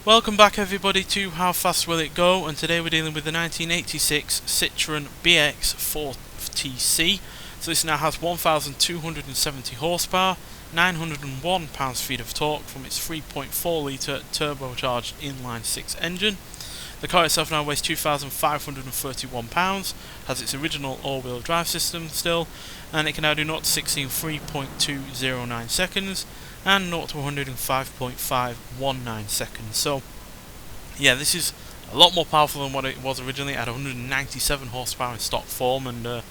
Welcome back everybody to How Fast Will It Go, and today we're dealing with the 1986 Citroën BX4TC. So this now has 1,270 horsepower, 901 pounds-feet of torque from its 3.4 litre turbocharged inline-6 engine. The car itself now weighs 2,531 pounds, has its original all-wheel drive system still, and it can now do 0 to 60 in 3.209 seconds, and 0 to 100 in 5.519 seconds. So yeah, this is a lot more powerful than what it was originally. It had 197 horsepower in stock form and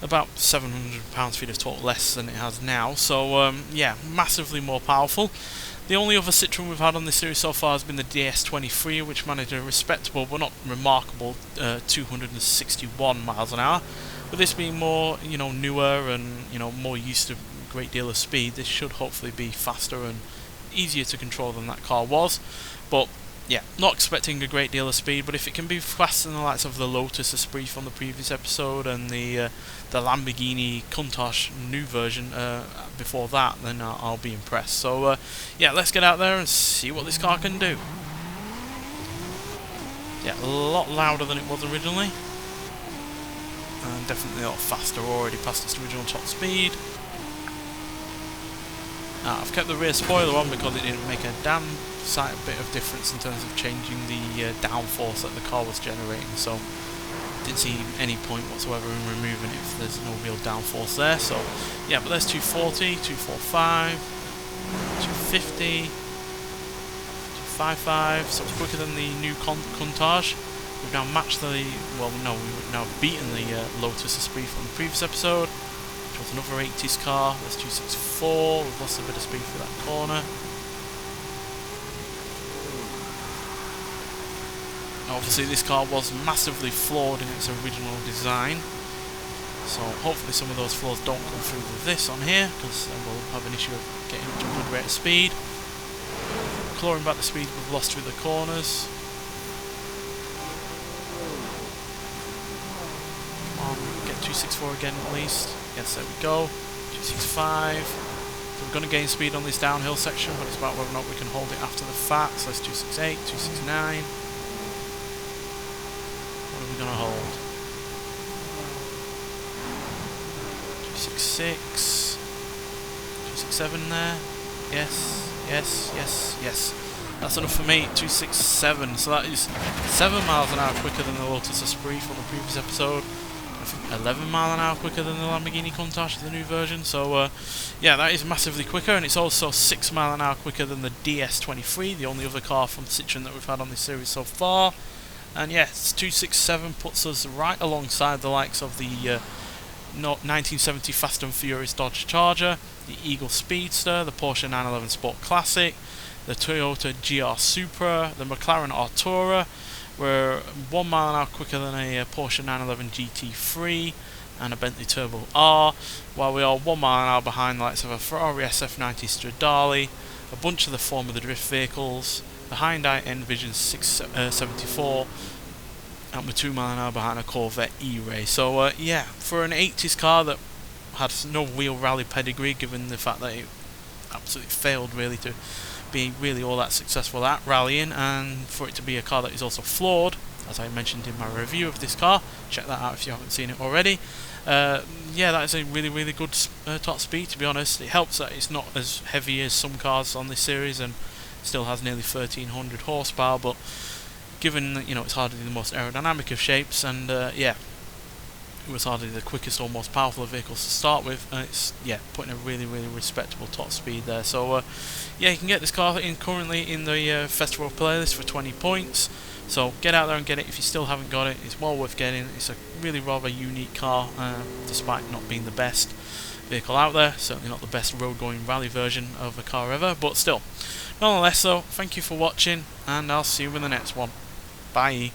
about 700 pounds-feet of torque less than it has now. So yeah, massively more powerful. The only other Citroën we've had on this series so far has been the DS23, which managed a respectable but not remarkable 261 miles an hour. With this being more, newer and more used to a great deal of speed, this should hopefully be faster and easier to control than that car was. But yeah, not expecting a great deal of speed, but if it can be faster than the likes of the Lotus Esprit from the previous episode and the Lamborghini Countach new version before that, then I'll be impressed. So yeah, let's get out there and see what this car can do. Yeah, a lot louder than it was originally, and definitely a lot faster, already past its original top speed. I've kept the rear spoiler on because it didn't make a damn bit of difference in terms of changing the downforce that the car was generating, so didn't see any point whatsoever in removing it if there's no real downforce there. So yeah, but there's 240, 245, 250, 255, so it's quicker than the new Countach. We've now matched we've now beaten the Lotus Esprit from the previous episode, which was another 80s car. There's 264, we've lost a bit of speed through that corner. Obviously this car was massively flawed in its original design, so hopefully some of those flaws don't come through with this on here, because then we'll have an issue of getting up to a good rate of speed. Clawing back the speed we've lost through the corners. Come on, get 264 again at least. Yes, there we go. 265. So we're going to gain speed on this downhill section, but it's about whether or not we can hold it after the fact. So that's 268, 269. What are we going to hold? 266. 267 there. Yes, yes, yes, yes. That's enough for me. 267. So that is 7 miles an hour quicker than the Lotus Esprit from the previous episode. I think 11 miles an hour quicker than the Lamborghini Countach, the new version. So yeah, that is massively quicker, and it's also 6 miles an hour quicker than the DS23, the only other car from Citroën that we've had on this series so far. And yes, 267 puts us right alongside the likes of the 1970 Fast and Furious Dodge Charger, the Eagle Speedster, the Porsche 911 Sport Classic, the Toyota GR Supra, the McLaren Artura. We're 1 mile an hour quicker than a Porsche 911 GT3 and a Bentley Turbo R, while we are 1 mile an hour behind the likes of a Ferrari SF90 Stradale, a bunch of the Formula Drift vehicles, the Hyundai Envision 674, and we're 2 mile an hour behind a Corvette E-Ray. So yeah, for an 80s car that had no real rally pedigree, given the fact that it absolutely failed really to be really all that successful at rallying, and for it to be a car that is also flawed, as I mentioned in my review of this car, check that out if you haven't seen it already. Yeah, that is a really good top speed, to be honest. It helps that it's not as heavy as some cars on this series and still has nearly 1,300 horsepower, but given that it's hardly the most aerodynamic of shapes, and yeah, it was hardly the quickest or most powerful of vehicles to start with, and it's putting a really respectable top speed there. So yeah, you can get this car currently in the festival playlist for 20 points, so get out there and get it if you still haven't got it. It's well worth getting. It's a really rather unique car, despite not being the best vehicle out there, certainly not the best road going rally version of a car ever, but still nonetheless. So thank you for watching, and I'll see you in the next one. Bye.